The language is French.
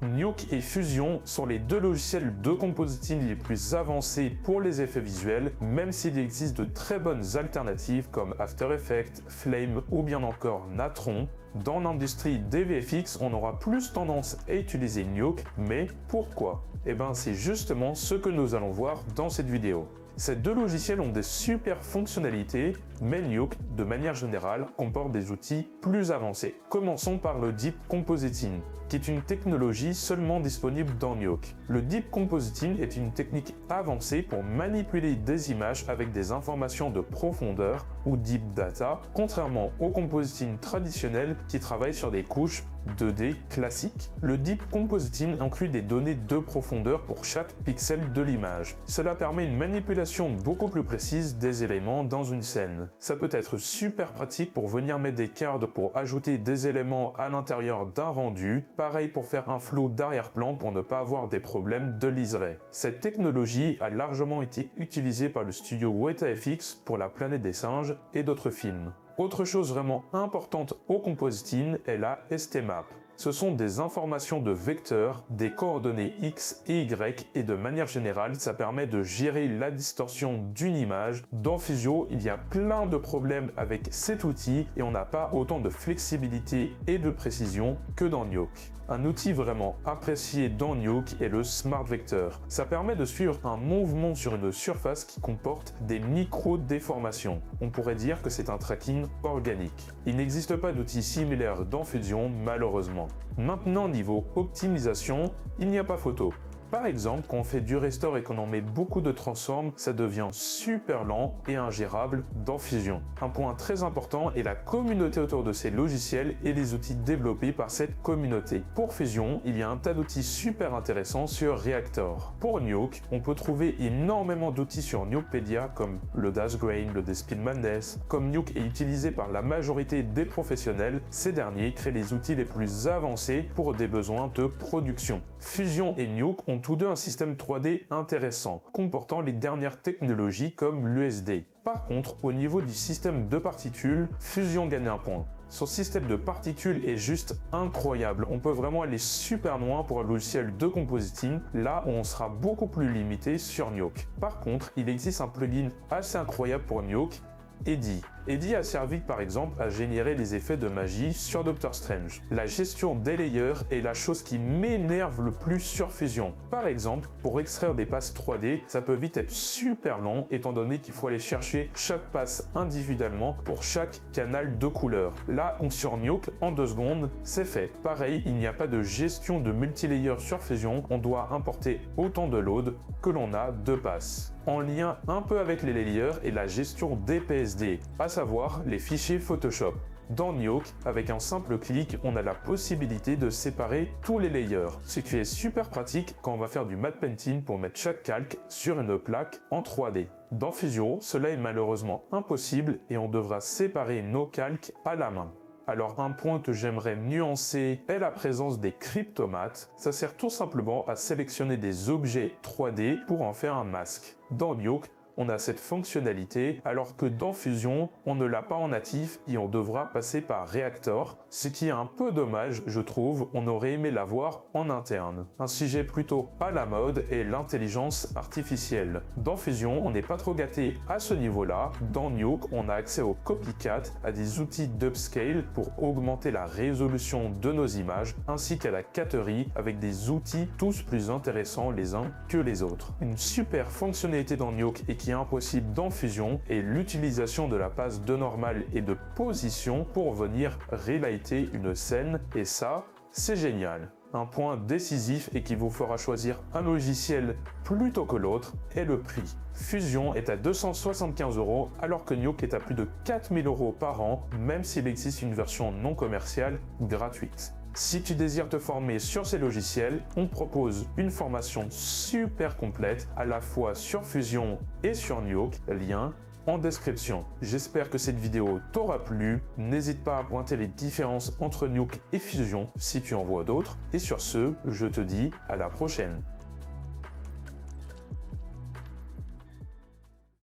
Nuke et Fusion sont les deux logiciels de compositing les plus avancés pour les effets visuels, même s'il existe de très bonnes alternatives comme After Effects, Flame ou bien encore Natron. Dans l'industrie des VFX, on aura plus tendance à utiliser Nuke, mais pourquoi? Eh bien, c'est justement ce que nous allons voir dans cette vidéo. Ces deux logiciels ont des super fonctionnalités, mais Nuke, de manière générale, comporte des outils plus avancés. Commençons par le Deep Compositing, qui est une technologie seulement disponible dans Nuke. Le Deep Compositing est une technique avancée pour manipuler des images avec des informations de profondeur ou Deep Data, contrairement au compositing traditionnel qui travaille sur des couches 2D classiques. Le Deep Compositing inclut des données de profondeur pour chaque pixel de l'image. Cela permet une manipulation beaucoup plus précise des éléments dans une scène. Ça peut être super pratique pour venir mettre des cartes pour ajouter des éléments à l'intérieur d'un rendu, pareil pour faire un flow d'arrière-plan pour ne pas avoir des problèmes de liseré. Cette technologie a largement été utilisée par le studio Weta FX pour La Planète des Singes et d'autres films. Autre chose vraiment importante au compositing est la STMap. Ce sont des informations de vecteurs, des coordonnées X et Y, et de manière générale, ça permet de gérer la distorsion d'une image. Dans Physio, il y a plein de problèmes avec cet outil et on n'a pas autant de flexibilité et de précision que dans Nuke. Un outil vraiment apprécié dans Nuke est le Smart Vector. Ça permet de suivre un mouvement sur une surface qui comporte des micro-déformations. On pourrait dire que c'est un tracking organique. Il n'existe pas d'outil similaire dans Fusion, malheureusement. Maintenant, niveau optimisation, il n'y a pas photo. Par exemple, quand on fait du restore et qu'on en met beaucoup de transforms, ça devient super lent et ingérable dans Fusion. Un point très important est la communauté autour de ces logiciels et les outils développés par cette communauté. Pour Fusion, il y a un tas d'outils super intéressants sur Reactor. Pour Nuke, on peut trouver énormément d'outils sur Nukepedia comme le Dashgrain, le Despin Madness. Comme Nuke est utilisé par la majorité des professionnels, ces derniers créent les outils les plus avancés pour des besoins de production. Fusion et Nuke ont tous deux un système 3D intéressant, comportant les dernières technologies comme l'USD. Par contre, au niveau du système de particules, Fusion gagne un point. Son système de particules est juste incroyable. On peut vraiment aller super loin pour un logiciel de compositing, là où on sera beaucoup plus limité sur Nuke. Par contre, il existe un plugin assez incroyable pour Nuke, Eddy. Eddy a servi par exemple à générer les effets de magie sur Doctor Strange. La gestion des layers est la chose qui m'énerve le plus sur Fusion. Par exemple, pour extraire des passes 3D, ça peut vite être super long étant donné qu'il faut aller chercher chaque passe individuellement pour chaque canal de couleur. Là, sur Nuke, en 2 secondes, c'est fait. Pareil, il n'y a pas de gestion de multilayer sur Fusion, on doit importer autant de load que l'on a de passes. En lien un peu avec les layers et la gestion des PSD, à savoir les fichiers Photoshop. Dans Nuke, avec un simple clic, on a la possibilité de séparer tous les layers, ce qui est super pratique quand on va faire du matte painting pour mettre chaque calque sur une plaque en 3D. Dans Fusion, cela est malheureusement impossible et on devra séparer nos calques à la main. Alors un point que j'aimerais nuancer est la présence des cryptomates. Ça sert tout simplement à sélectionner des objets 3D pour en faire un masque. Dans Nuke, on a cette fonctionnalité, alors que dans Fusion, on ne l'a pas en natif et on devra passer par Reactor, ce qui est un peu dommage, je trouve, on aurait aimé l'avoir en interne. Un sujet plutôt à la mode est l'intelligence artificielle. Dans Fusion, on n'est pas trop gâté à ce niveau-là. Dans Nuke, on a accès au copycat, à des outils d'upscale pour augmenter la résolution de nos images, ainsi qu'à la caterie avec des outils tous plus intéressants les uns que les autres. Une super fonctionnalité dans Nuke et qui est impossible dans Fusion est l'utilisation de la passe de normal et de position pour venir relighter une scène, et ça, c'est génial. Un point décisif et qui vous fera choisir un logiciel plutôt que l'autre est le prix. Fusion est à 275 € alors que Nuke est à plus de 4000 € par an, même s'il existe une version non commerciale gratuite. Si tu désires te former sur ces logiciels, on propose une formation super complète à la fois sur Fusion et sur Nuke, lien en description. J'espère que cette vidéo t'aura plu. N'hésite pas à pointer les différences entre Nuke et Fusion si tu en vois d'autres. Et sur ce, je te dis à la prochaine.